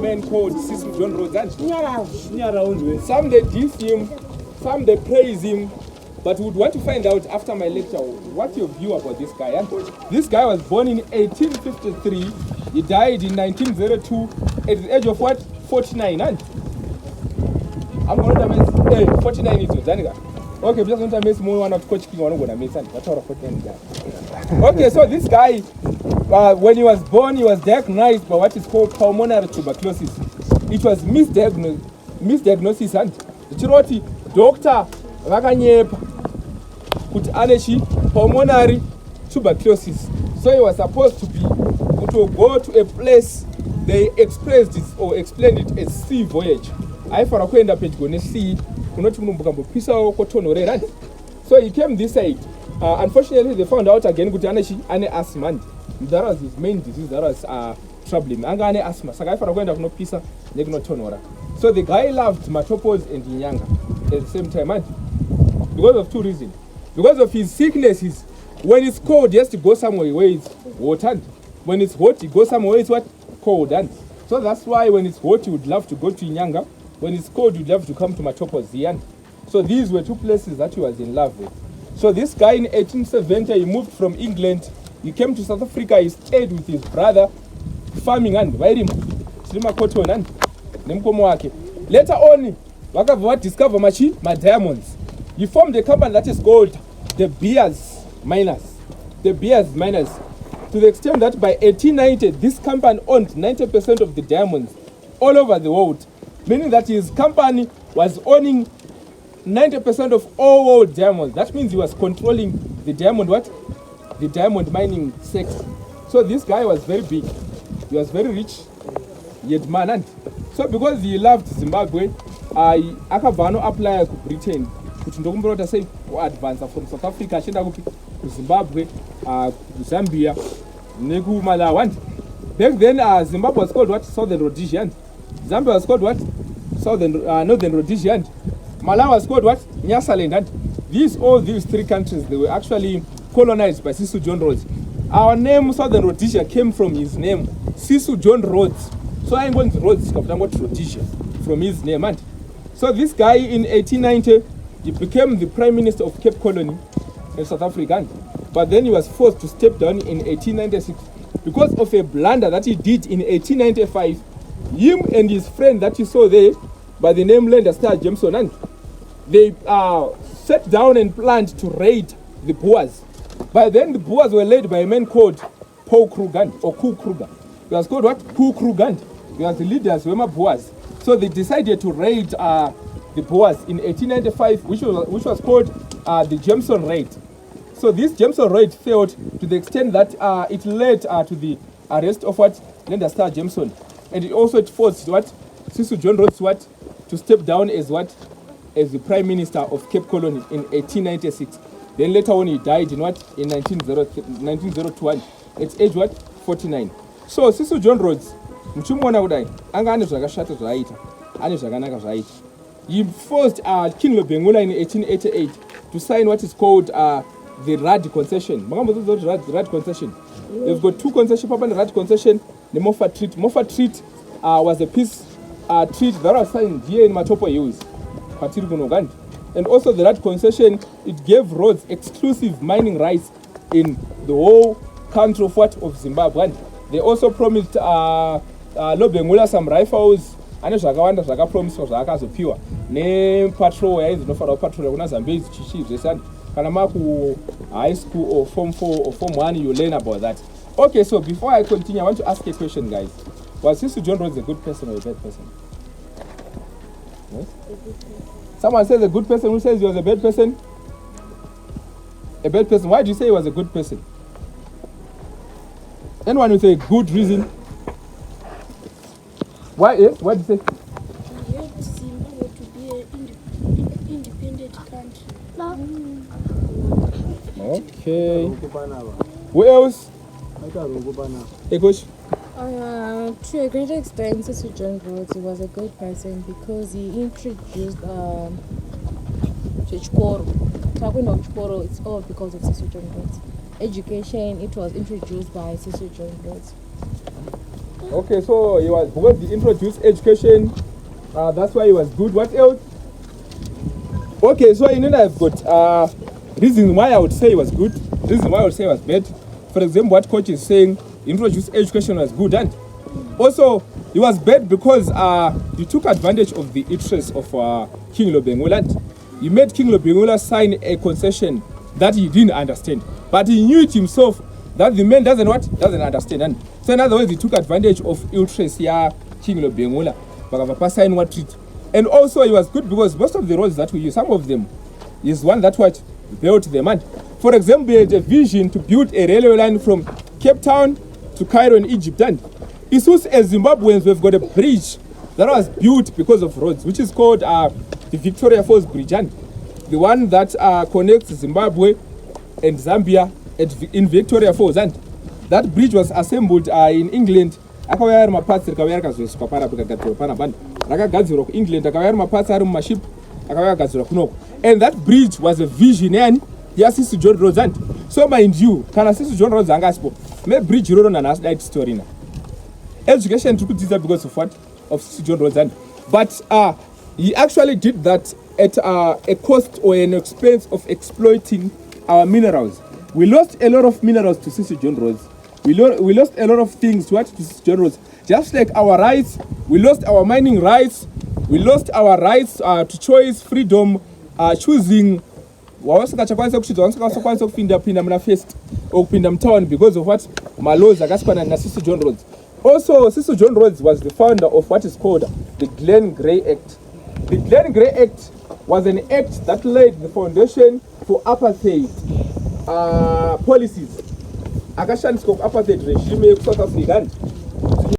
Man called Cecil John Rhodes. Some they diss him, some they praise him, but would want to find out after my lecture what's your view about this guy. And this guy was born in 1853. He died in 1902 at the age of what? 49. And I'm going to miss 49 is Zaniga. Okay, just going to miss more one of Coach King. I'm going to miss that's all 49 guy. Okay, so this guy, when he was born, he was diagnosed by what is called pulmonary tuberculosis. It was misdiagnosis and Chiroti doctor Vakanyepa put aneshi pulmonary tuberculosis. So he was supposed to go to a place. They expressed it or explained it as sea voyage. I for a kwenda page gone sea kunoti munumbuka pisa kotonore. So he came this side. Unfortunately, they found out again kuti ane asthma. That was his main disease. That was troubling. Anga ane asthma. Saka ifara kwenda kunopisa nekunotonora. So the guy loved matopos and inyanga at the same time, and because of two reasons. Because of his sicknesses, when it's cold, he has to go somewhere where it's water. When it's hot, he goes somewhere where it's what? Cold. And so that's why when it's hot, he would love to go to Inyanga. When it's cold, he would love to come to Matopos. So these were two places that he was in love with. So this guy in 1870, he moved from England. He came to South Africa. He stayed with his brother, farming and cotton and later on, Wakava discovered my diamonds. He formed a company that is called the Beers Miners. The Beers Miners. To the extent that by 1890, this company owned 90% of the diamonds all over the world. Meaning that his company was owning 90% of all world diamonds. That means he was controlling the diamond what? The diamond mining sector. So this guy was very big. He was very rich. Yet man. So because he loved Zimbabwe, akavano apply to Britain. Kutundokumbrota say advance from South Africa, shenda to Zimbabwe, Zambia, Neku Malawi. Back then Zimbabwe was called what? Southern Rhodesia. Zambia was called what? Northern Rhodesia. Malawi was called what? Nyasaland. And all these three countries, they were actually colonized by Cecil John Rhodes. Our name Southern Rhodesia came from his name, Cecil John Rhodes. So I'm going to Rhodes Rhodesia from his name. And so this guy in 1890, he became the Prime Minister of Cape Colony in South Africa. But then he was forced to step down in 1896 because of a blunder that he did in 1895. Him and his friend that you saw there by the name Lender Star Jameson, and they sat down and planned to raid the Boers. By then the Boers were led by a man called Paul Kruger or Koo Kruger. He was called what? Koo Kruger. He was the leaders, were Boers. So they decided to raid the Boers in 1895, which was called the Jameson Raid. So this Jameson Raid failed to the extent that it led to the arrest of what? Lender Star Jameson. And it also forced what? Cecil John Rhodes what? To step down as what? As the Prime Minister of Cape Colony in 1896. Then later on he died in what? In 1902 at age what? 49. So Cecil John Rhodes, mchumona kudai, anga ane zvakashata zvaita, ane zvakanaka zvaita. He forced King Lobengula in 1888 to sign what is called the Rad concession. Rad concession. They've got two concessions, Papa and Rad concession, the Moffat Treaty. Moffat Treaty was a peace treaty that was signed here in Matopo Hills, and also the Rad concession, it gave Rhodes exclusive mining rights in the whole country of what? Of Zimbabwe. They also promised Lobengula some rifles, ane zvakawanda zvakapromiswa zvaakazopiwa nepatrol yaizvinofara patrol kuna Zambezi chichi zvesani kana maku high school or form 4 or form 1 you learn about that. Okay, so before I continue, I want to ask a question, guys. Was Cecil John Rhodes a good person or a bad person? Yes? Someone says a good person. Who says he was a bad person? A bad person. Why do you say he was a good person? Anyone with a good reason? Why? Yes? What do you say? He helped Zimbabwe to be an independent country. Okay. Who else? Hey, coach. To a great extent, Cecil John Rhodes was a good person because he introduced Chikoro. Talking of Chikoro, it's all because of Cecil John Rhodes. Education, it was introduced by Cecil John Rhodes. Okay, so he was, because he introduced education, that's why he was good. What else? Okay, so in I've got reasons why I would say he was good, reasons why I would say he was bad. For example, what coach is saying, introduced education was good, and also he was bad because he took advantage of the interests of King Lobengula. He made King Lobengula sign a concession that he didn't understand, but he knew it himself that the man doesn't understand. And so in other words, he took advantage of interests here, King Lobengula, but sign what treat. And also he was good because most of the roads that we use, some of them is one that what built the man. For example, he had a vision to build a railway line from Cape Town to Cairo in Egypt. And it was as Zimbabweans, we've got a bridge that was built because of roads, which is called the Victoria Falls Bridge, and the one that connects Zimbabwe and Zambia in Victoria Falls. And that bridge was assembled in England. Rakagadzirwa kuEngland, akauya mapatsi ari mumaship, akauya kugadzirwa kunoko. And that bridge was a vision yaSisi John Rhodes. And so mind you, kana Sisi John Rhodes angasipo, me bridge iroro nanhasi died story na. Education took this because of what? Of Sisi John Rhodes. And but he actually did that at a cost or an expense of exploiting our minerals. We lost a lot of minerals to Sisi John Rhodes. We lost a lot of things to Sisi John Rhodes. Just like our rights, we lost our mining rights, we lost our rights to choice, freedom, choosing wawasingachakwanisa kuchidza wasingakwanisa kupinda muna first or kupinda mtown because of what laws akasikwana na Sisi John Rhodes. Also, Sisi John Rhodes was the founder of what is called the Glenn Gray Act. The Glenn Gray Act was an act that laid the foundation for apartheid policies. Akashandiswa apartheid regime South Africa.